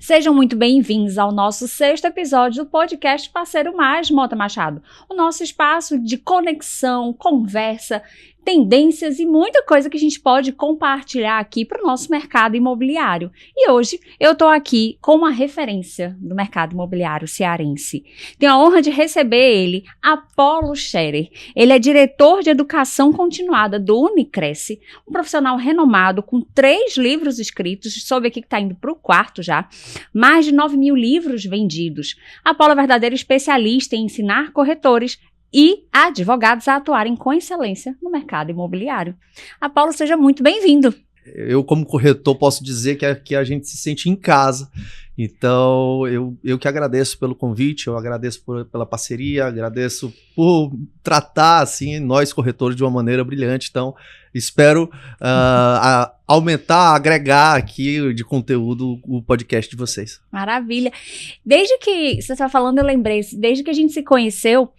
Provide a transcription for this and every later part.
Sejam muito bem-vindos ao nosso 6º episódio do podcast Parceiro Mais, Mota Machado. O nosso espaço de conexão, conversa, tendências e muita coisa que a gente pode compartilhar aqui para o nosso mercado imobiliário. E hoje eu estou aqui com uma referência do mercado imobiliário cearense. Tenho a honra de receber ele, Apolo Scherer. Ele é diretor de educação continuada do Unicresce, um profissional renomado com 3 livros escritos, soube aqui que está indo para o 4º já, mais de 9.000 livros vendidos. Apolo é verdadeiro especialista em ensinar corretores e advogados a atuarem com excelência no mercado imobiliário. Apolo, seja muito bem-vindo. Eu, como corretor, posso dizer que aqui a gente se sente em casa. Então, eu que agradeço pelo convite, eu agradeço pela parceria, agradeço por tratar assim, nós corretores de uma maneira brilhante. Então, espero aumentar, agregar aqui de conteúdo o podcast de vocês. Maravilha. Desde que você estava falando, eu lembrei, desde que a gente se conheceu,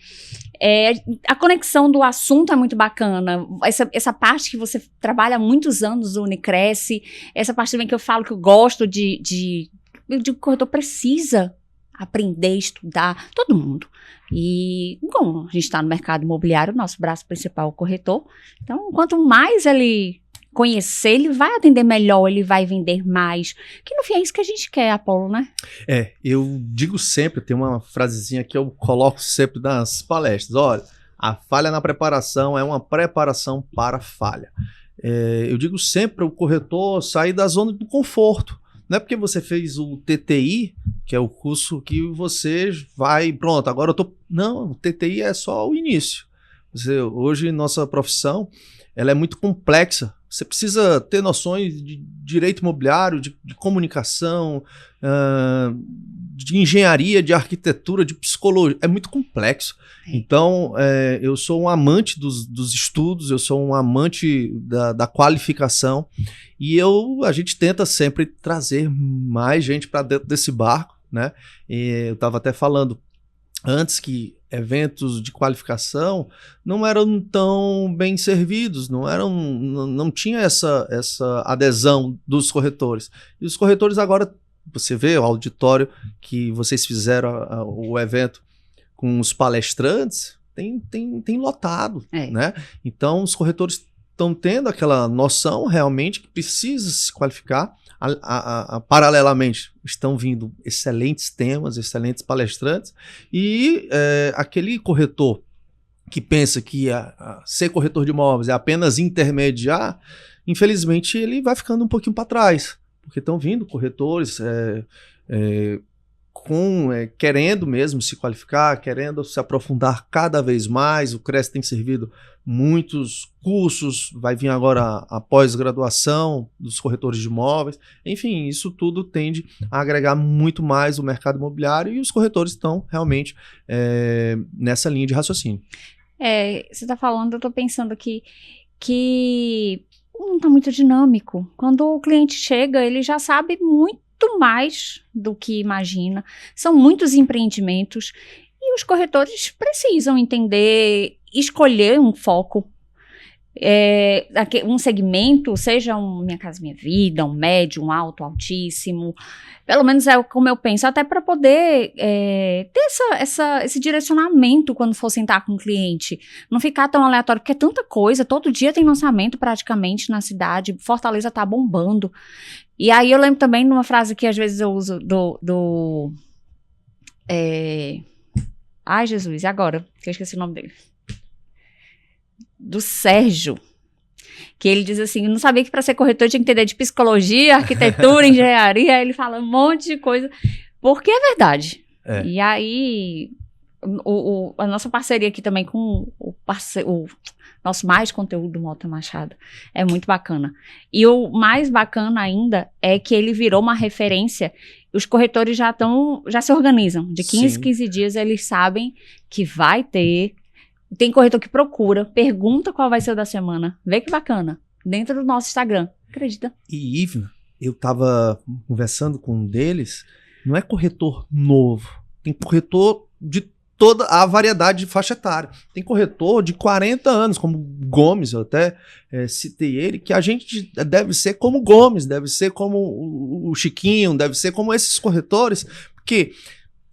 a conexão do assunto é muito bacana. Essa parte que você trabalha há muitos anos no Unicresce, essa parte também que eu falo que eu gosto de que o corretor precisa aprender, estudar, todo mundo. E, bom, a gente está no mercado imobiliário, nosso braço principal é o corretor. Então, quanto mais ele conhecer, ele vai atender melhor, ele vai vender mais. Que no fim é isso que a gente quer, Apolo, né? Eu digo sempre, tem uma frasezinha que eu coloco sempre nas palestras. Olha, a falha na preparação é uma preparação para a falha. Eu digo sempre para o corretor sair da zona do conforto. Não é porque você fez o TTI, que é o curso que você vai, pronto, agora eu tô... Não, o TTI é só o início. Hoje, nossa profissão, ela é muito complexa. Você precisa ter noções de direito imobiliário, de comunicação, de engenharia, de arquitetura, de psicologia. É muito complexo. Então, eu sou um amante dos estudos, eu sou um amante da qualificação e a gente tenta sempre trazer mais gente para dentro desse barco, né? Eu estava até falando antes que eventos de qualificação não eram tão bem servidos, não tinha essa adesão dos corretores. E os corretores agora, você vê o auditório que vocês fizeram o evento com os palestrantes, tem lotado, né? Então os corretores estão tendo aquela noção realmente que precisa se qualificar. Paralelamente, estão vindo excelentes temas, excelentes palestrantes, e aquele corretor que pensa que ser corretor de imóveis é apenas intermediar, infelizmente ele vai ficando um pouquinho para trás, porque estão vindo corretores querendo mesmo se qualificar, querendo se aprofundar cada vez mais. O Cresce tem servido muitos cursos, vai vir agora a pós-graduação dos corretores de imóveis. Enfim, isso tudo tende a agregar muito mais o mercado imobiliário e os corretores estão realmente nessa linha de raciocínio. Você está falando, eu estou pensando aqui que não está muito dinâmico. Quando o cliente chega, ele já sabe muito mais do que imagina. São muitos empreendimentos e os corretores precisam entender, escolher um foco, um segmento, seja um Minha Casa Minha Vida, um médio, um alto, altíssimo. Pelo menos é como eu penso, até para poder ter esse direcionamento quando for sentar com o cliente. Não ficar tão aleatório, porque é tanta coisa, todo dia tem lançamento praticamente na cidade, Fortaleza tá bombando. E aí eu lembro também de uma frase que às vezes eu uso ai, Jesus, e agora? Que eu esqueci o nome dele. Do Sérgio. Que ele diz assim, eu não sabia que para ser corretor tinha que entender de psicologia, arquitetura, engenharia. Aí ele fala um monte de coisa. Porque é verdade. E aí, a nossa parceria aqui também com o nosso Mais Conteúdo do Mota Machado é muito bacana. E o mais bacana ainda é que ele virou uma referência. Os corretores já se organizam. De 15 em 15 dias eles sabem que vai ter. Tem corretor que procura, pergunta qual vai ser o da semana. Vê que bacana. Dentro do nosso Instagram. Acredita? E, Ivna, eu estava conversando com um deles, não é corretor novo. Tem corretor de toda a variedade de faixa etária. Tem corretor de 40 anos, como Gomes, eu até citei ele, que a gente deve ser como Gomes, deve ser como o Chiquinho, deve ser como esses corretores, porque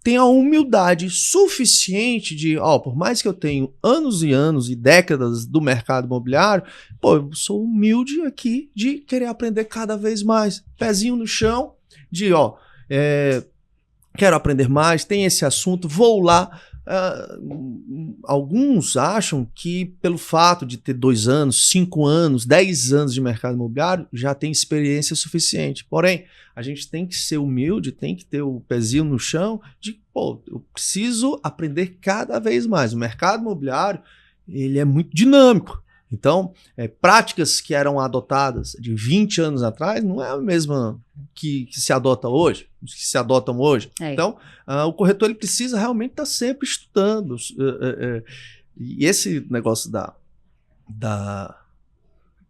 tem a humildade suficiente de, por mais que eu tenho anos e anos e décadas do mercado imobiliário, eu sou humilde aqui de querer aprender cada vez mais. Pezinho no chão, de, quero aprender mais, tem esse assunto, vou lá. Alguns acham que pelo fato de ter 2 anos, 5 anos, 10 anos de mercado imobiliário, já tem experiência suficiente. Porém, a gente tem que ser humilde, tem que ter o pezinho no chão de, eu preciso aprender cada vez mais. O mercado imobiliário, ele é muito dinâmico. Então, práticas que eram adotadas de 20 anos atrás não é a mesma que se adota hoje, que se adotam hoje. Então, o corretor ele precisa realmente estar sempre estudando. E esse negócio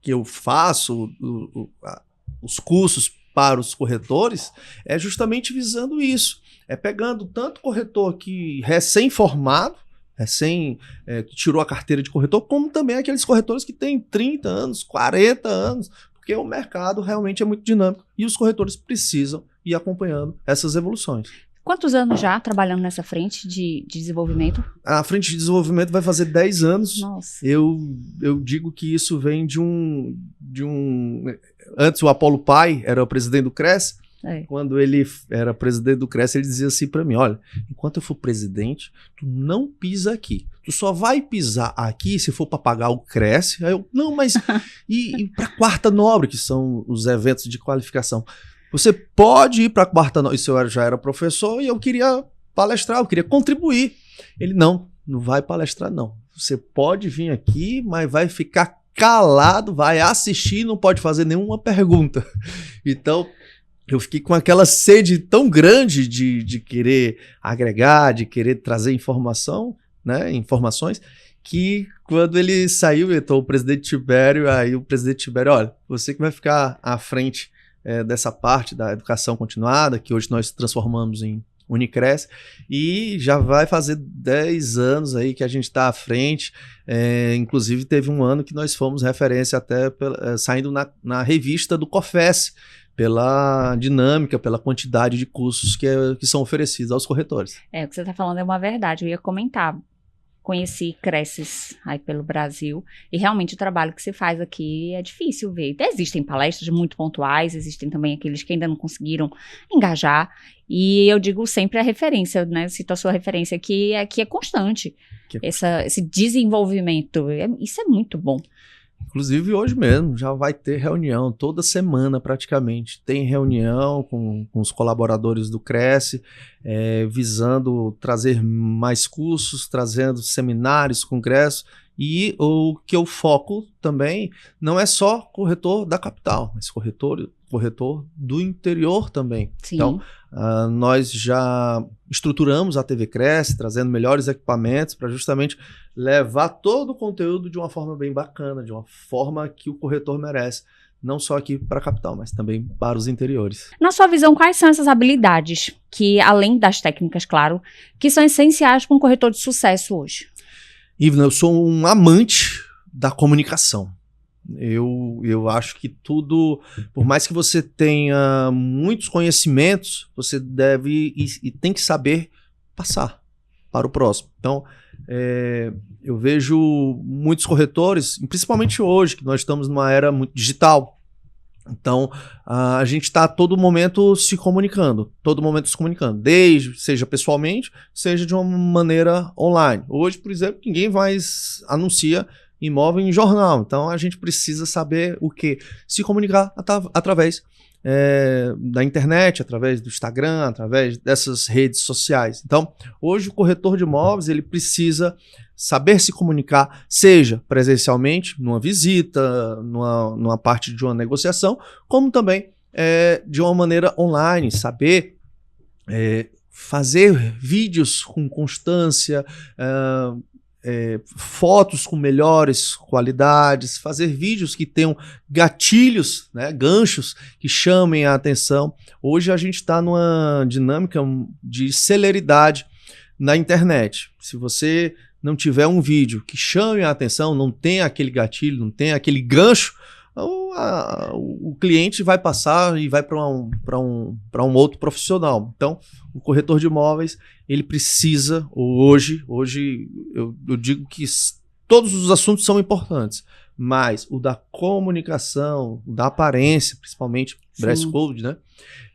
que eu faço, os cursos para os corretores, é justamente visando isso. É pegando tanto corretor que recém-formado, que tirou a carteira de corretor, como também aqueles corretores que têm 30 anos, 40 anos, porque o mercado realmente é muito dinâmico e os corretores precisam ir acompanhando essas evoluções. Quantos anos já trabalhando nessa frente de desenvolvimento? A frente de desenvolvimento vai fazer 10 anos. Nossa. Eu digo que isso vem de um... Antes o Apolo Pai era o presidente do CRES. Quando ele era presidente do CRES, ele dizia assim para mim, olha, enquanto eu for presidente, tu não pisa aqui. Tu só vai pisar aqui se for para pagar o CRES. Aí eu, não, mas e para Quarta Nobre, que são os eventos de qualificação. Você pode ir para Quarta Nobre. Isso eu já era professor e eu queria palestrar, eu queria contribuir. Ele, não vai palestrar não. Você pode vir aqui, mas vai ficar calado, vai assistir, não pode fazer nenhuma pergunta. Então, eu fiquei com aquela sede tão grande de querer agregar, de querer trazer informações, que quando ele saiu, então o presidente Tibério, aí o presidente Tibério, olha, você que vai ficar à frente dessa parte da educação continuada, que hoje nós transformamos em Unicres, e já vai fazer 10 anos aí que a gente está à frente, inclusive teve um ano que nós fomos referência até saindo na revista do COFES, pela dinâmica, pela quantidade de cursos que são oferecidos aos corretores. O que você está falando é uma verdade, eu ia comentar. Conheci Creces aí pelo Brasil e realmente o trabalho que se faz aqui é difícil ver. Existem palestras muito pontuais, existem também aqueles que ainda não conseguiram engajar e eu digo sempre a referência, né? Cito a sua referência que é constante, esse desenvolvimento, isso é muito bom. Inclusive hoje mesmo já vai ter reunião, toda semana praticamente. Tem reunião com os colaboradores do Cresce, visando trazer mais cursos, trazendo seminários, congressos. E o que eu foco também não é só corretor da capital, mas corretor do interior também. Sim. Então, nós já estruturamos a TV Cresce, trazendo melhores equipamentos para justamente levar todo o conteúdo de uma forma bem bacana, de uma forma que o corretor merece, não só aqui para a capital, mas também para os interiores. Na sua visão, quais são essas habilidades que, além das técnicas, claro, que são essenciais para um corretor de sucesso hoje? Ivna, eu sou um amante da comunicação. Eu acho que tudo, por mais que você tenha muitos conhecimentos, você deve e tem que saber passar para o próximo. Então, eu vejo muitos corretores, principalmente hoje, que nós estamos numa era muito digital. Então, a gente está a todo momento se comunicando, seja pessoalmente, seja de uma maneira online. Hoje, por exemplo, ninguém mais anuncia imóvel em jornal, então a gente precisa saber o quê? Se comunicar através da internet, através do Instagram, através dessas redes sociais. Então, hoje o corretor de imóveis ele precisa saber se comunicar, seja presencialmente, numa visita, numa parte de uma negociação, como também de uma maneira online, saber fazer vídeos com constância, fotos com melhores qualidades, fazer vídeos que tenham gatilhos, né, ganchos que chamem a atenção. Hoje a gente está numa dinâmica de celeridade na internet, se você não tiver um vídeo que chame a atenção, não tem aquele gatilho, não tem aquele gancho, o cliente vai passar e vai para um outro profissional. Então, o corretor de imóveis, ele precisa, hoje eu digo que todos os assuntos são importantes, mas o da comunicação, o da aparência, principalmente dress code, né?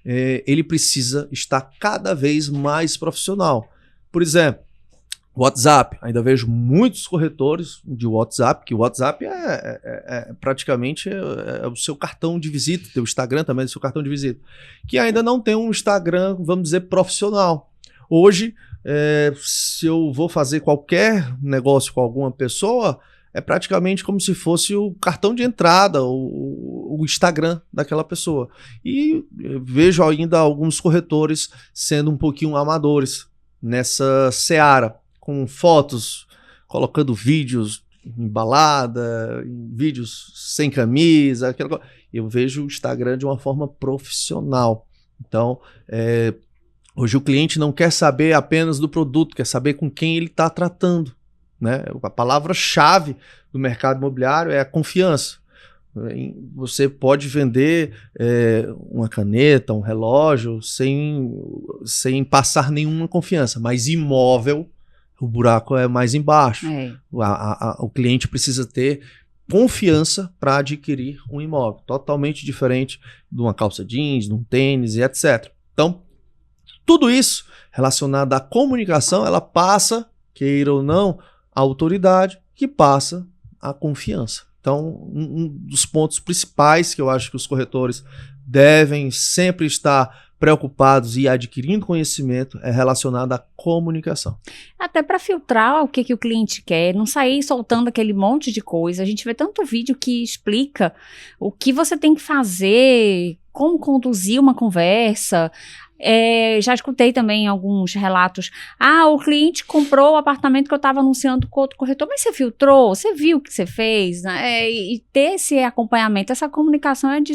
Ele precisa estar cada vez mais profissional. Por exemplo, WhatsApp, ainda vejo muitos corretores de WhatsApp, que o WhatsApp praticamente o seu cartão de visita, o Instagram também é o seu cartão de visita, que ainda não tem um Instagram, vamos dizer, profissional. Hoje, se eu vou fazer qualquer negócio com alguma pessoa, é praticamente como se fosse o cartão de entrada, o Instagram daquela pessoa. E vejo ainda alguns corretores sendo um pouquinho amadores nessa seara, com fotos, colocando vídeos em balada, vídeos sem camisa, aquela coisa. Eu vejo o Instagram de uma forma profissional. Então, hoje o cliente não quer saber apenas do produto, quer saber com quem ele está tratando, né? A palavra-chave do mercado imobiliário é a confiança. Você pode vender uma caneta, um relógio, sem passar nenhuma confiança, mas imóvel, o buraco é mais embaixo. O cliente precisa ter confiança para adquirir um imóvel, totalmente diferente de uma calça jeans, de um tênis e etc. Então, tudo isso relacionado à comunicação, ela passa, queira ou não, a autoridade, que passa a confiança. Então, um dos pontos principais que eu acho que os corretores devem sempre estar preocupados e adquirindo conhecimento é relacionado à comunicação. Até para filtrar o que o cliente quer, não sair soltando aquele monte de coisa. A gente vê tanto vídeo que explica o que você tem que fazer, como conduzir uma conversa. Já escutei também alguns relatos. O cliente comprou o apartamento que eu estava anunciando com outro corretor, mas você filtrou, você viu o que você fez, né? E ter esse acompanhamento, essa comunicação é de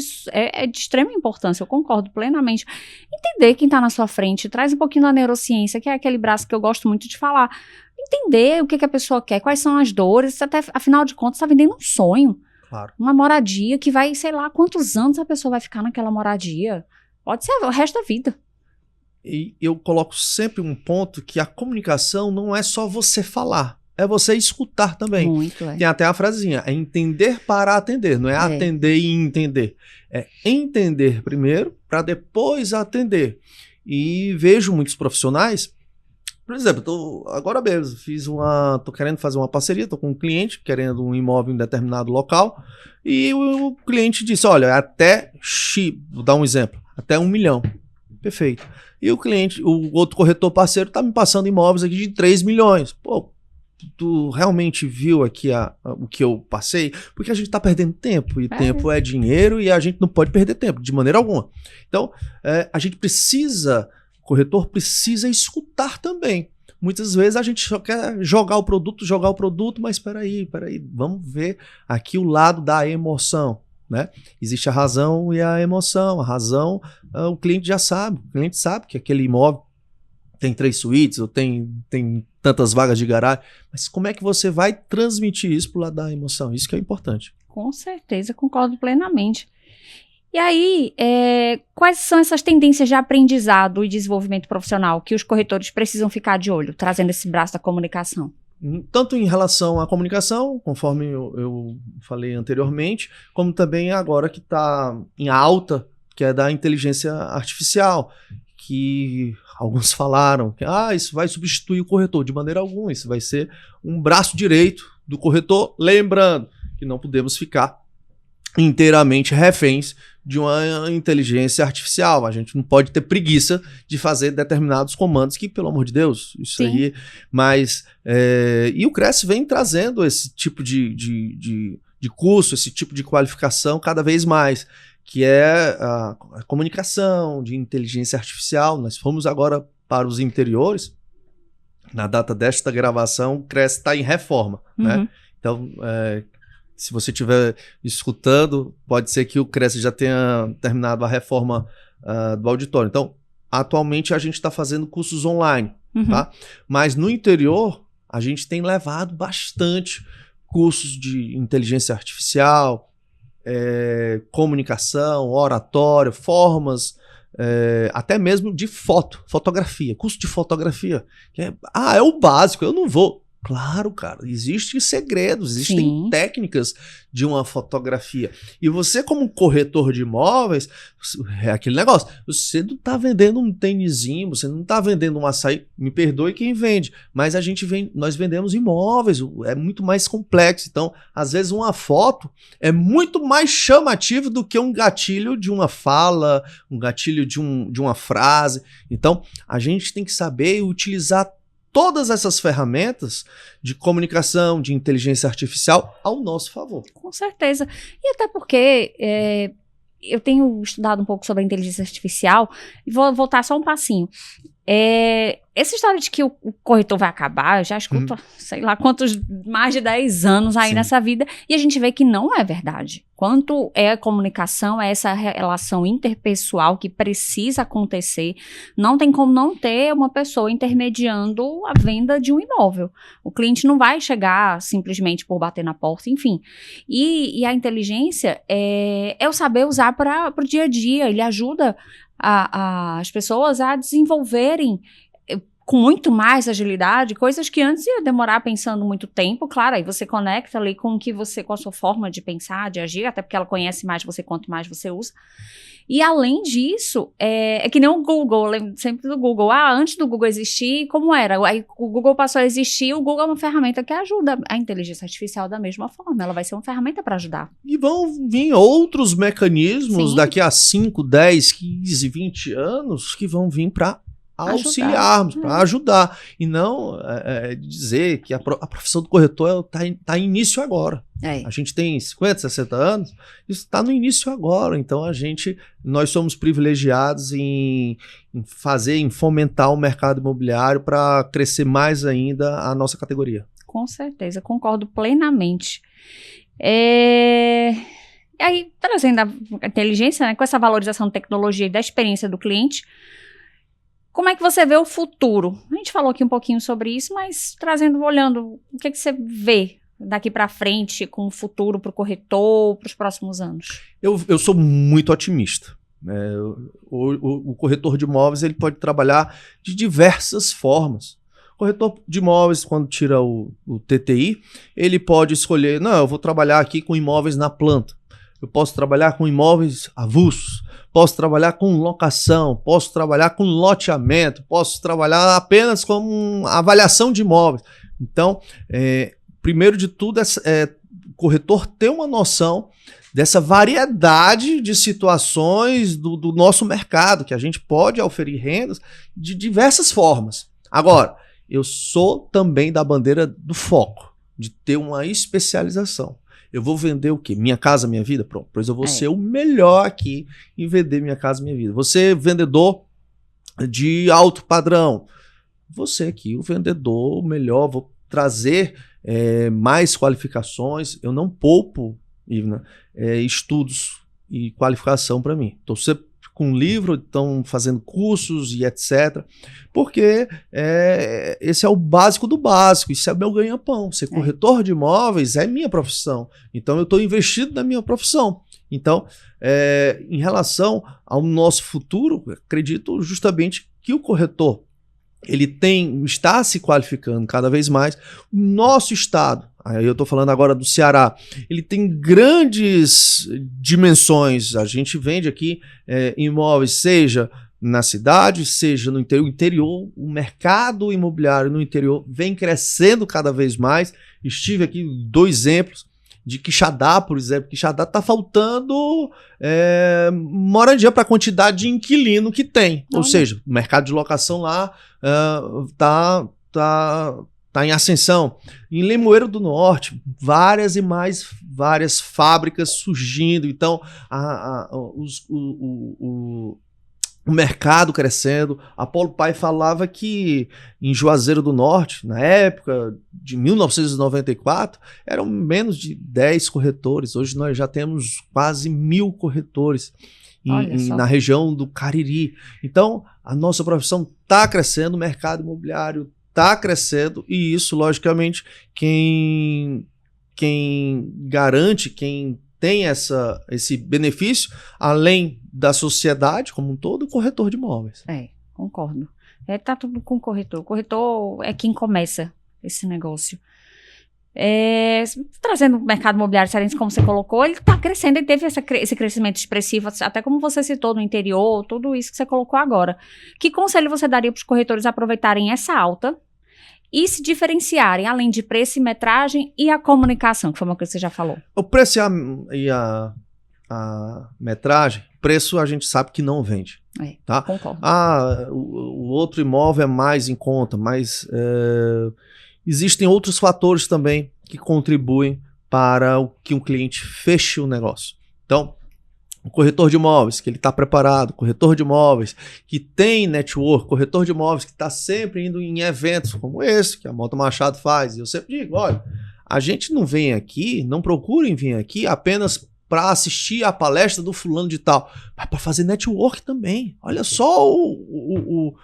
extrema importância, eu concordo plenamente. Entender quem está na sua frente, traz um pouquinho da neurociência, que é aquele braço que eu gosto muito de falar. Entender o que a pessoa quer, quais são as dores, até, afinal de contas, está vendendo um sonho. Claro. Uma moradia que vai, sei lá, quantos anos a pessoa vai ficar naquela moradia. Pode ser o resto da vida. E eu coloco sempre um ponto que a comunicação não é só você falar, é você escutar também. Muito, Tem até a frasinha, é entender para atender, não é atender e entender. É entender primeiro para depois atender. E vejo muitos profissionais, por exemplo, agora mesmo, tô querendo fazer uma parceria, tô com um cliente querendo um imóvel em determinado local, e o cliente disse, olha, até X, vou dar um exemplo, até 1 milhão. Perfeito. E o outro corretor parceiro tá me passando imóveis aqui de 3 milhões. Pô, tu realmente viu aqui o que eu passei? Porque a gente tá perdendo tempo, e tempo é dinheiro e a gente não pode perder tempo, de maneira alguma. Então, a gente precisa, o corretor precisa escutar também. Muitas vezes a gente só quer jogar o produto, mas peraí, vamos ver aqui o lado da emoção. Né? Existe a razão e a emoção. A razão, o cliente já sabe. O cliente sabe que aquele imóvel tem 3 suítes ou tem tantas vagas de garagem. Mas como é que você vai transmitir isso para o lado da emoção? Isso que é importante. Com certeza, concordo plenamente. E aí, quais são essas tendências de aprendizado e desenvolvimento profissional que os corretores precisam ficar de olho, trazendo esse braço da comunicação? Tanto em relação à comunicação, conforme eu falei anteriormente, como também agora que está em alta, que é da inteligência artificial, que alguns falaram que isso vai substituir o corretor. De maneira alguma, isso vai ser um braço direito do corretor, lembrando que não podemos ficar inteiramente reféns de uma inteligência artificial. A gente não pode ter preguiça de fazer determinados comandos que, pelo amor de Deus, isso Sim. aí... Mas... e o Cresce vem trazendo esse tipo de curso, esse tipo de qualificação cada vez mais, que é a comunicação de inteligência artificial. Nós fomos agora para os interiores. Na data desta gravação, o Cresce está em reforma, né? Então... se você estiver escutando, pode ser que o Cresce já tenha terminado a reforma do auditório. Então, atualmente a gente está fazendo cursos online. tá? Mas no interior, a gente tem levado bastante cursos de inteligência artificial, comunicação, oratória, formas, até mesmo de fotografia, curso de fotografia. É o básico, eu não vou. Claro, cara, existem segredos, existem técnicas de uma fotografia. E você, como corretor de imóveis, é aquele negócio, você não está vendendo um tênisinho, você não está vendendo um açaí, me perdoe quem vende, mas nós vendemos imóveis, é muito mais complexo. Então, às vezes uma foto é muito mais chamativa do que um gatilho de uma fala, um gatilho de uma frase. Então, a gente tem que saber utilizar todas essas ferramentas de comunicação, de inteligência artificial ao nosso favor. Com certeza. E até porque eu tenho estudado um pouco sobre a inteligência artificial e vou voltar só um passinho. Essa história de que o corretor vai acabar, eu já escuto, sei lá quantos, mais de 10 anos aí nessa vida, e a gente vê que não é verdade. Quanto é a comunicação, é essa relação interpessoal que precisa acontecer, não tem como não ter uma pessoa intermediando a venda de um imóvel. O cliente não vai chegar simplesmente por bater na porta, enfim. E a inteligência é o saber usar para o dia a dia, ele ajuda as pessoas a desenvolverem com muito mais agilidade, coisas que antes ia demorar pensando muito tempo, claro, aí você conecta ali com a sua forma de pensar, de agir, até porque ela conhece mais você quanto mais você usa. E além disso, é que nem o Google, eu lembro sempre do Google, antes do Google existir, como era? Aí o Google passou a existir, o Google é uma ferramenta que ajuda a inteligência artificial da mesma forma, ela vai ser uma ferramenta para ajudar. E vão vir outros mecanismos daqui a 5, 10, 15, 20 anos que vão vir para auxiliarmos, para ajudar. E não dizer que a profissão do corretor está em início agora. A gente tem 50, 60 anos, isso está no início agora. Então nós somos privilegiados em fomentar o mercado imobiliário para crescer mais ainda a nossa categoria. Com certeza, concordo plenamente. E aí, trazendo a inteligência, né, com essa valorização da tecnologia e da experiência do cliente, como é que você vê o futuro? A gente falou aqui um pouquinho sobre isso, mas olhando, o que você vê daqui para frente com o futuro para o corretor, para os próximos anos? Eu sou muito otimista. O corretor de imóveis ele pode trabalhar de diversas formas. O corretor de imóveis, quando tira o TTI, ele pode escolher, eu vou trabalhar aqui com imóveis na planta. Eu posso trabalhar com imóveis avulsos, posso trabalhar com locação, posso trabalhar com loteamento, posso trabalhar apenas com avaliação de imóveis. Então, primeiro de tudo, o corretor ter uma noção dessa variedade de situações do nosso mercado, que a gente pode oferir rendas de diversas formas. Agora, eu sou também da bandeira do foco, de ter uma especialização. Eu vou vender o quê? Minha Casa Minha Vida? Pronto, pois eu vou ser o melhor aqui em vender Minha Casa Minha Vida. Você, vendedor de alto padrão. Você aqui, o vendedor melhor, vou trazer mais qualificações. Eu não poupo, Ivna, estudos e qualificação para mim. Estou sempre com livro, estão fazendo cursos e etc. Porque esse é o básico do básico, isso é meu ganha-pão. Ser corretor de imóveis é minha profissão. Então eu estou investido na minha profissão. Então, em relação ao nosso futuro, acredito justamente que o corretor ele está se qualificando cada vez mais. O nosso estado, aí eu estou falando agora do Ceará, ele tem grandes dimensões. A gente vende aqui imóveis, seja na cidade, seja no interior. O mercado imobiliário no interior vem crescendo cada vez mais. Estive aqui 2 exemplos de Quixadá, por exemplo. Quixadá está faltando moradia para a quantidade de inquilino que tem. Ou seja, o mercado de locação lá está em ascensão. Em Limoeiro do Norte, várias fábricas surgindo. Então, o mercado crescendo. Apolo Pai falava que em Juazeiro do Norte, na época de 1994, eram menos de 10 corretores. Hoje nós já temos quase 1.000 corretores na região do Cariri. Então, a nossa profissão está crescendo, o mercado imobiliário está crescendo, e isso, logicamente, quem garante, quem tem esse benefício, além da sociedade como um todo, o corretor de imóveis. Concordo. Tá tudo com o corretor. O corretor é quem começa esse negócio. Trazendo o mercado imobiliário cearense, como você colocou, ele está crescendo, ele teve esse crescimento expressivo, até como você citou no interior, tudo isso que você colocou agora. Que conselho você daria para os corretores aproveitarem essa alta e se diferenciarem, além de preço e metragem e a comunicação, que foi uma coisa que você já falou? O preço e a metragem, preço a gente sabe que não vende. Tá? Concordo. O outro imóvel é mais em conta, mas existem outros fatores também que contribuem para que um cliente feche o negócio. Então, o corretor de imóveis, que ele está preparado, corretor de imóveis que tem network, corretor de imóveis que está sempre indo em eventos como esse, que a Mota Machado faz. E eu sempre digo, olha, a gente não vem aqui, não procurem vir aqui apenas para assistir a palestra do fulano de tal, mas para fazer network também. Olha só o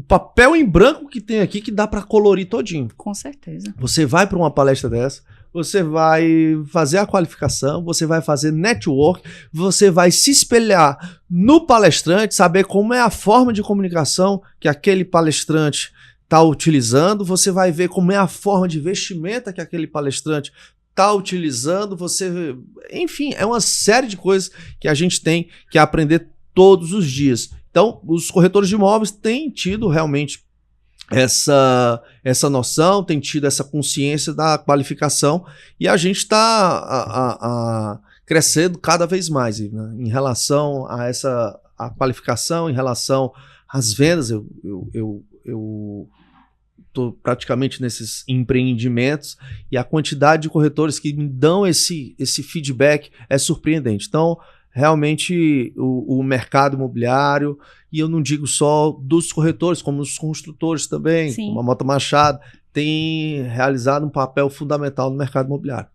papel em branco que tem aqui, que dá para colorir todinho. Com certeza. Você vai para uma palestra dessa, você vai fazer a qualificação, você vai fazer network, você vai se espelhar no palestrante, saber como é a forma de comunicação que aquele palestrante está utilizando, você vai ver como é a forma de vestimenta que aquele palestrante está utilizando, enfim, é uma série de coisas que a gente tem que aprender todos os dias. Então, os corretores de imóveis têm tido realmente essa noção, tem tido essa consciência da qualificação, e a gente está crescendo cada vez mais, né? Em relação a qualificação, em relação às vendas. Eu estou praticamente nesses empreendimentos, e a quantidade de corretores que me dão esse feedback é surpreendente. Então, realmente, o mercado imobiliário, e eu não digo só dos corretores, como dos construtores também, Sim. como a Mota Machado, tem realizado um papel fundamental no mercado imobiliário.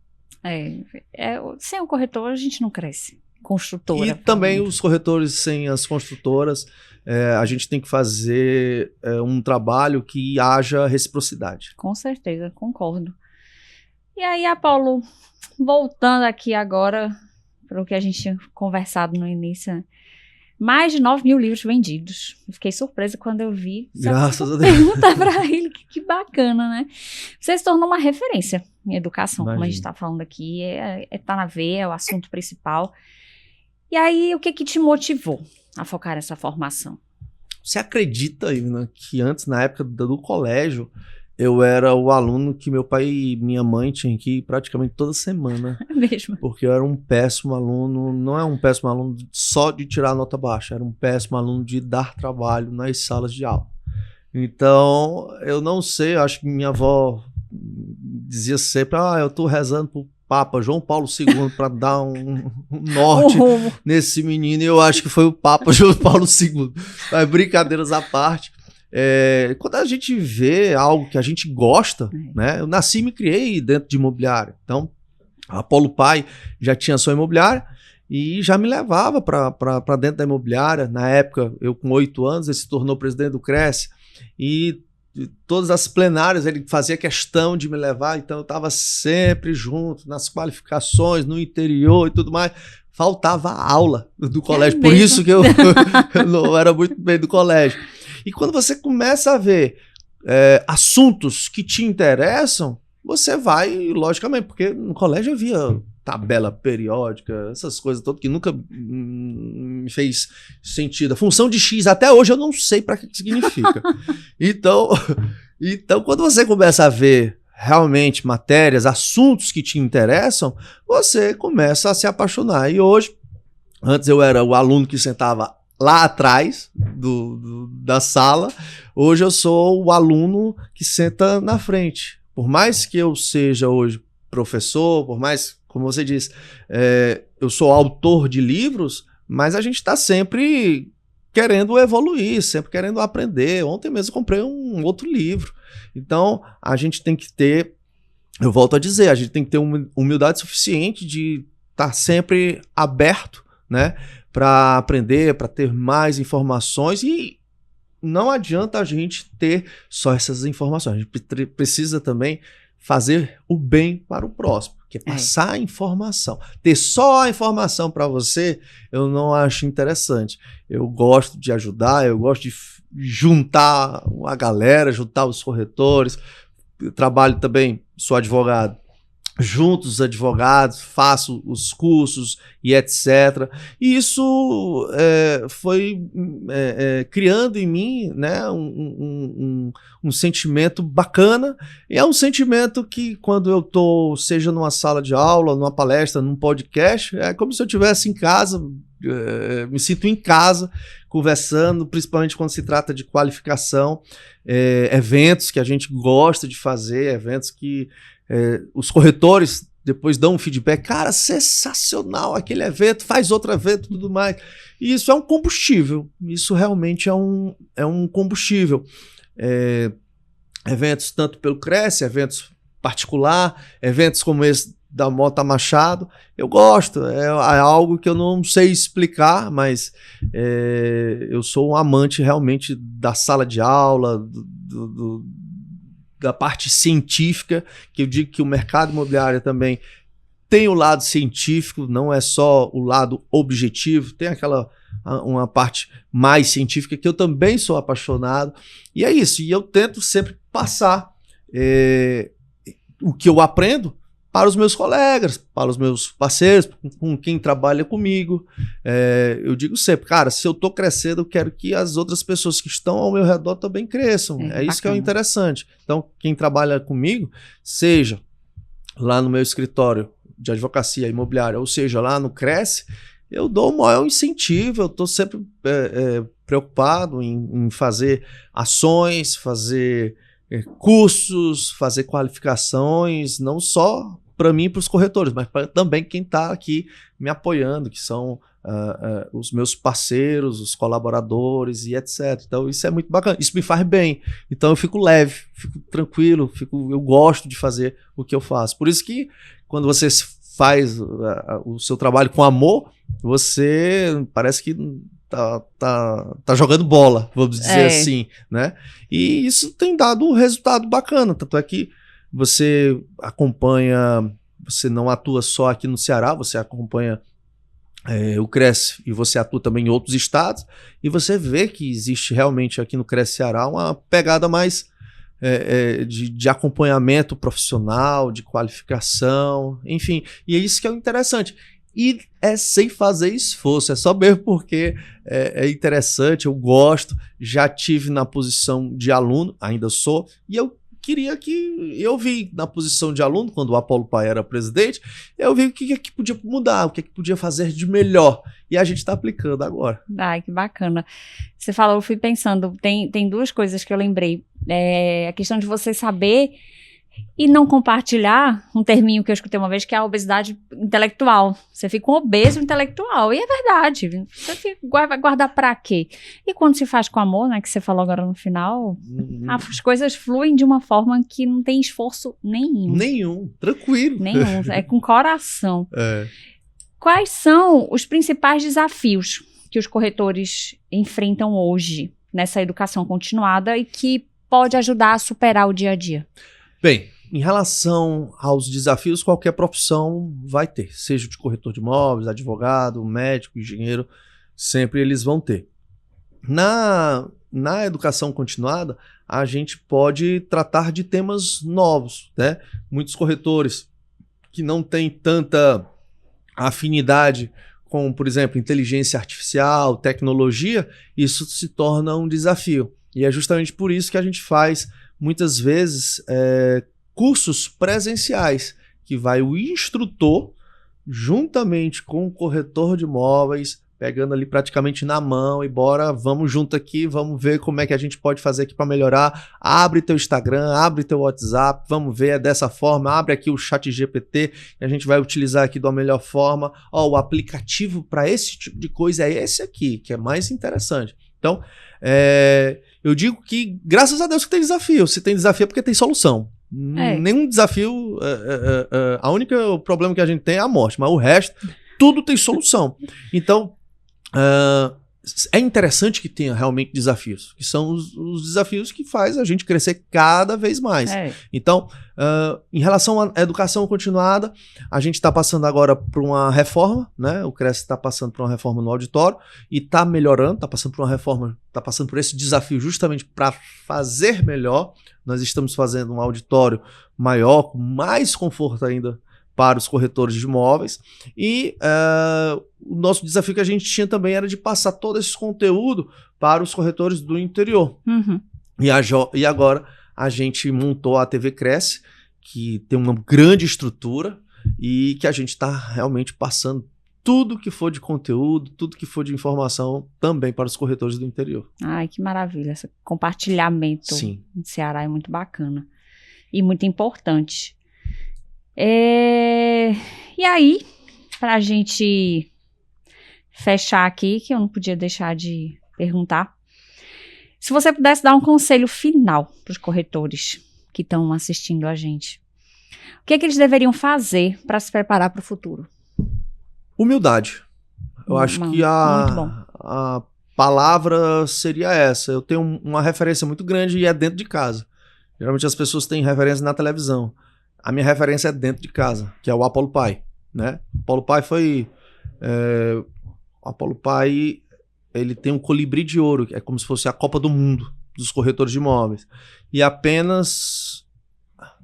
Sem o corretor, a gente não cresce. Construtora. E também os corretores sem as construtoras, a gente tem que fazer um trabalho que haja reciprocidade. Com certeza, concordo. E aí, Apolo, voltando aqui agora para o que a gente tinha conversado no início, mais de 9.000 livros vendidos. Eu fiquei surpresa quando eu vi. Graças a Deus. Pergunta para ele, que bacana, né? Você se tornou uma referência em educação, Imagina. como a gente está falando aqui, tá na veia, é o assunto principal. E aí, o que te motivou a focar nessa formação? Você acredita, Ivna, que antes, na época do colégio, eu era o aluno que meu pai e minha mãe tinham que ir praticamente toda semana. Mesmo. Porque eu era um péssimo aluno, não é um péssimo aluno só de tirar nota baixa, era um péssimo aluno de dar trabalho nas salas de aula. Então, eu não sei, eu acho que minha avó dizia sempre, eu tô rezando pro Papa João Paulo II para dar um norte nesse menino, e eu acho que foi o Papa João Paulo II. Mas brincadeiras à parte, quando a gente vê algo que a gente gosta, né? Eu nasci e me criei dentro de imobiliário. Então, a Apolo Pai já tinha sua imobiliária e já me levava para dentro da imobiliária. Na época, eu com 8 anos, ele se tornou presidente do Cresce, e todas as plenárias ele fazia questão de me levar, então eu estava sempre junto nas qualificações, no interior e tudo mais. Faltava aula do colégio, por isso que eu não era muito bem do colégio. E quando você começa a ver assuntos que te interessam, você vai, logicamente, porque no colégio eu via tabela periódica, essas coisas todas que nunca me fez sentido. A função de X, até hoje eu não sei para que significa. Então, quando você começa a ver realmente matérias, assuntos que te interessam, você começa a se apaixonar. E hoje, antes eu era o aluno que sentava lá atrás da sala, hoje eu sou o aluno que senta na frente. Por mais que eu seja hoje professor, por mais, como você disse, eu sou autor de livros, mas a gente está sempre querendo evoluir, sempre querendo aprender. Ontem mesmo comprei um outro livro. Então, a gente tem que ter, eu volto a dizer, a gente tem que ter uma humildade suficiente de estar sempre aberto, né, para aprender, para ter mais informações, e não adianta a gente ter só essas informações. A gente precisa também fazer o bem para o próximo, que é passar a informação. Ter só a informação para você, eu não acho interessante. Eu gosto de ajudar, eu gosto de juntar a galera, juntar os corretores. Eu trabalho também, sou advogado, junto os advogados, faço os cursos e etc. E isso foi criando em mim, né, um sentimento bacana, e é um sentimento que quando eu estou, seja numa sala de aula, numa palestra, num podcast, é como se eu estivesse em casa, me sinto em casa, conversando, principalmente quando se trata de qualificação, eventos que a gente gosta de fazer, eventos que os corretores depois dão um feedback, cara, sensacional aquele evento, faz outro evento e tudo mais. E isso é um combustível, isso realmente é um combustível. Eventos tanto pelo Cresce, eventos particular, eventos como esse da Mota Machado, eu gosto, é algo que eu não sei explicar, mas eu sou um amante realmente da sala de aula, da parte científica, que eu digo que o mercado imobiliário também tem o lado científico, não é só o lado objetivo, tem uma parte mais científica que eu também sou apaixonado, e é isso, e eu tento sempre passar o que eu aprendo para os meus colegas, para os meus parceiros, com quem trabalha comigo. Eu digo sempre, cara, se eu estou crescendo, eu quero que as outras pessoas que estão ao meu redor também cresçam. É isso que é o interessante. Então, quem trabalha comigo, seja lá no meu escritório de advocacia imobiliária, ou seja, lá no Cresce, eu dou o maior incentivo, eu estou sempre preocupado em fazer ações, fazer cursos, fazer qualificações, não só para mim e para os corretores, mas também quem está aqui me apoiando, que são os meus parceiros, os colaboradores e etc. Então isso é muito bacana, isso me faz bem. Então eu fico leve, fico tranquilo, eu gosto de fazer o que eu faço. Por isso que quando você faz o seu trabalho com amor, você parece que tá jogando bola, vamos dizer assim, né? E isso tem dado um resultado bacana, tanto é que você acompanha, você não atua só aqui no Ceará, você acompanha o Cresce e você atua também em outros estados, e você vê que existe realmente aqui no Cresce Ceará uma pegada mais de acompanhamento profissional, de qualificação, enfim, e é isso que é o interessante. E é sem fazer esforço, é só mesmo porque é interessante, eu gosto, já tive na posição de aluno, ainda sou, e eu vi na posição de aluno, quando o Apolo Pai era presidente, eu vi o que podia mudar, o que podia fazer de melhor, e a gente está aplicando agora. Ai, que bacana. Você falou, eu fui pensando, tem duas coisas que eu lembrei, a questão de você saber e não compartilhar um terminho que eu escutei uma vez, que é a obesidade intelectual. Você fica um obeso intelectual, e é verdade. Você vai guardar pra quê? E quando se faz com amor, né, que você falou agora no final, as coisas fluem de uma forma que não tem esforço nenhum. Nenhum, tranquilo. Nenhum, é com coração. Quais são os principais desafios que os corretores enfrentam hoje nessa educação continuada e que pode ajudar a superar o dia a dia? Bem, em relação aos desafios, qualquer profissão vai ter, seja de corretor de imóveis, advogado, médico, engenheiro, sempre eles vão ter. Na educação continuada, a gente pode tratar de temas novos, né? Muitos corretores que não têm tanta afinidade com, por exemplo, inteligência artificial, tecnologia, isso se torna um desafio. E é justamente por isso que a gente faz muitas vezes cursos presenciais, que vai o instrutor juntamente com o corretor de imóveis, pegando ali praticamente na mão e vamos junto aqui, vamos ver como é que a gente pode fazer aqui para melhorar. Abre teu Instagram, abre teu WhatsApp, vamos ver dessa forma, abre aqui o ChatGPT, que a gente vai utilizar aqui da melhor forma. O aplicativo para esse tipo de coisa é esse aqui, que é mais interessante. Então, eu digo que, graças a Deus que tem desafio. Se tem desafio é porque tem solução. Nenhum desafio, a única problema que a gente tem é a morte, mas o resto, tudo tem solução. Então, é interessante que tenha realmente desafios, que são os desafios que faz a gente crescer cada vez mais. Então, em relação à educação continuada, a gente está passando agora por uma reforma, né? O CRES está passando por uma reforma no auditório e está melhorando, está passando por uma reforma, está passando por esse desafio justamente para fazer melhor. Nós estamos fazendo um auditório maior, com mais conforto ainda para os corretores de imóveis, e o nosso desafio que a gente tinha também era de passar todo esse conteúdo para os corretores do interior. E agora a gente montou a TV Cresce, que tem uma grande estrutura e que a gente está realmente passando tudo que for de conteúdo, tudo que for de informação também para os corretores do interior. Ai, que maravilha, esse compartilhamento no Ceará é muito bacana e muito importante. E aí, para a gente fechar aqui, que eu não podia deixar de perguntar, se você pudesse dar um conselho final para os corretores que estão assistindo a gente, o que é que eles deveriam fazer para se preparar para o futuro? Humildade. Eu acho que a palavra seria essa. Eu tenho uma referência muito grande e é dentro de casa. Geralmente as pessoas têm referência na televisão. A minha referência é dentro de casa, que é o Apollo Pie, né? Apollo Pie foi... o Apollo Pie, ele tem um colibri de ouro, que é como se fosse a Copa do Mundo dos corretores de imóveis. E apenas...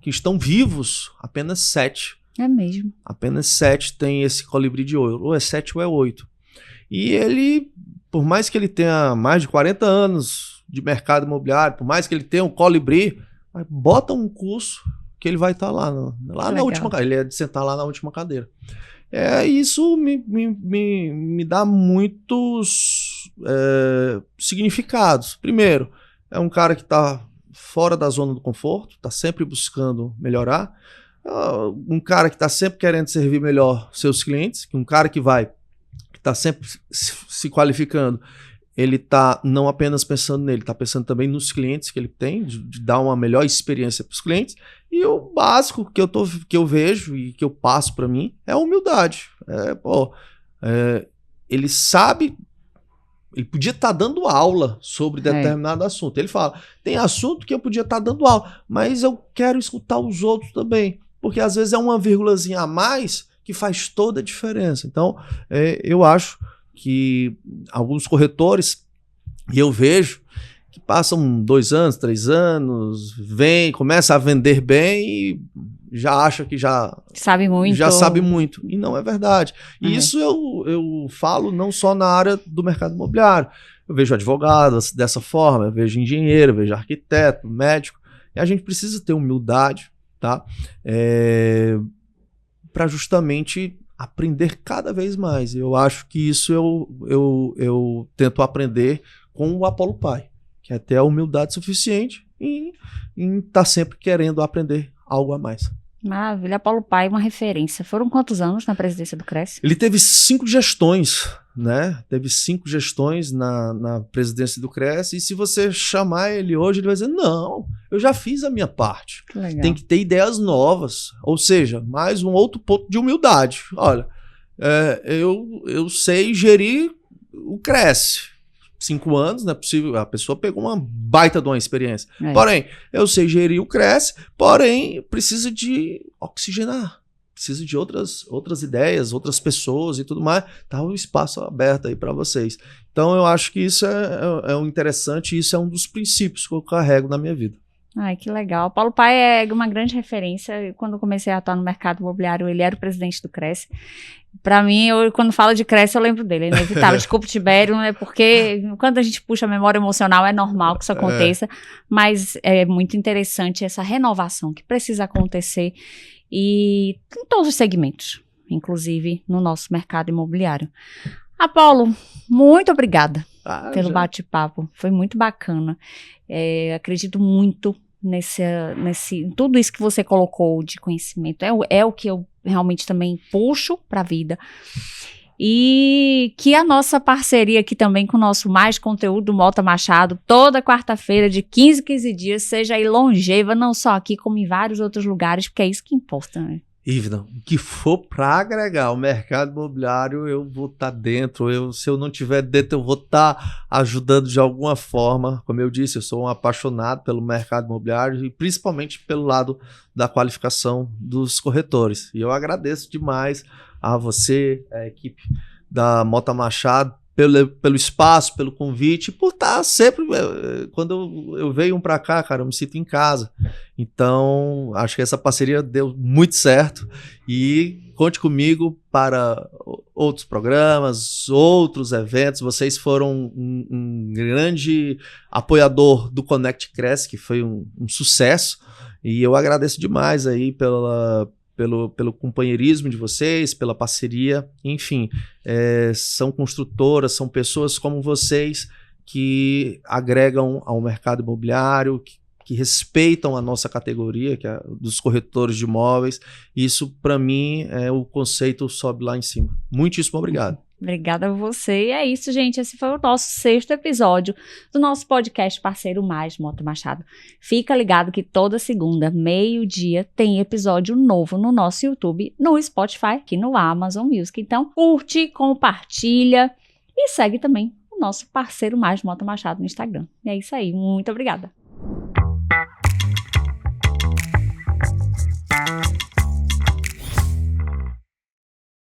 que estão vivos, apenas 7. É mesmo. Apenas 7 tem esse colibri de ouro. Ou é 7 ou é 8. E ele, por mais que ele tenha mais de 40 anos de mercado imobiliário, por mais que ele tenha um colibri, bota um curso que ele vai estar lá na última cadeira. Ele é de sentar lá na última cadeira. Isso me dá muitos significados. Primeiro, é um cara que está fora da zona do conforto, está sempre buscando melhorar. Um cara que está sempre querendo servir melhor seus clientes, um cara que está sempre se qualificando. Ele está não apenas pensando nele, está pensando também nos clientes que ele tem, de dar uma melhor experiência para os clientes. E o básico que eu vejo e que eu passo para mim é a humildade. Ele sabe, ele podia estar dando aula sobre determinado assunto. Ele fala, tem assunto que eu podia estar dando aula, mas eu quero escutar os outros também. Porque às vezes é uma vírgulazinha a mais que faz toda a diferença. Então, eu acho que alguns corretores, e eu vejo, que passam 2 anos, 3 anos, começa a vender bem e já acha que já sabe muito. E não é verdade. E isso eu falo não só na área do mercado imobiliário. Eu vejo advogados dessa forma, eu vejo engenheiro, eu vejo arquiteto, médico. E a gente precisa ter humildade, tá? Para justamente aprender cada vez mais. Eu acho que isso eu tento aprender com o Apollo Pie, que é ter a humildade suficiente em estar sempre querendo aprender algo a mais. Maravilha. Apollo Pie, uma referência. Foram quantos anos na presidência do CRES? Ele teve 5 gestões, né? Teve 5 gestões na presidência do CRES, e se você chamar ele hoje, ele vai dizer, não, eu já fiz a minha parte. Que legal. Tem que ter ideias novas, ou seja, mais um outro ponto de humildade. Olha, eu sei gerir o CRES. 5 anos, não é possível, a pessoa pegou uma baita de uma experiência. Porém, eu sei gerir o CRES, porém, precisa de oxigenar, precisa de outras ideias, outras pessoas e tudo mais. Tá o espaço aberto aí para vocês. Então, eu acho que isso é um interessante, e isso é um dos princípios que eu carrego na minha vida. Ai, que legal. O Apollo Pie é uma grande referência. Quando eu comecei a atuar no mercado imobiliário, ele era o presidente do CRES. Para mim, quando falo de CRES, eu lembro dele. É inevitável. Desculpa, Tibério, né? Porque quando a gente puxa a memória emocional, é normal que isso aconteça. Mas é muito interessante essa renovação que precisa acontecer e em todos os segmentos, inclusive no nosso mercado imobiliário. Apollo, muito obrigada pelo bate-papo. Foi muito bacana. Acredito muito em tudo isso que você colocou de conhecimento. É o que eu realmente também puxo para a vida. E que a nossa parceria aqui também com o nosso Mais Conteúdo do Mota Machado, toda quarta-feira, de 15 em 15 dias, seja aí longeva, não só aqui, como em vários outros lugares, porque é isso que importa, né? Ivna, o que for para agregar o mercado imobiliário, eu vou estar dentro. Se eu não estiver dentro, eu vou estar ajudando de alguma forma. Como eu disse, eu sou um apaixonado pelo mercado imobiliário e principalmente pelo lado da qualificação dos corretores. E eu agradeço demais a você, a equipe da Mota Machado, pelo espaço, pelo convite, por estar sempre, quando eu venho para cá, cara, eu me sinto em casa. Então, acho que essa parceria deu muito certo e conte comigo para outros programas, outros eventos. Vocês foram um grande apoiador do Conect Cresce, que foi um sucesso, e eu agradeço demais aí pelo companheirismo de vocês, pela parceria, enfim, são construtoras, são pessoas como vocês que agregam ao mercado imobiliário, que respeitam a nossa categoria, que é dos corretores de imóveis. Isso, para mim, o conceito sobe lá em cima. Muitíssimo obrigado. Obrigada a você. E é isso, gente. Esse foi o nosso 6º episódio do nosso podcast Parceiro Mais, Mota Machado. Fica ligado que toda segunda, meio-dia, tem episódio novo no nosso YouTube, no Spotify, aqui no Amazon Music. Então, curte, compartilha e segue também o nosso Parceiro Mais, Mota Machado, no Instagram. E é isso aí. Muito obrigada.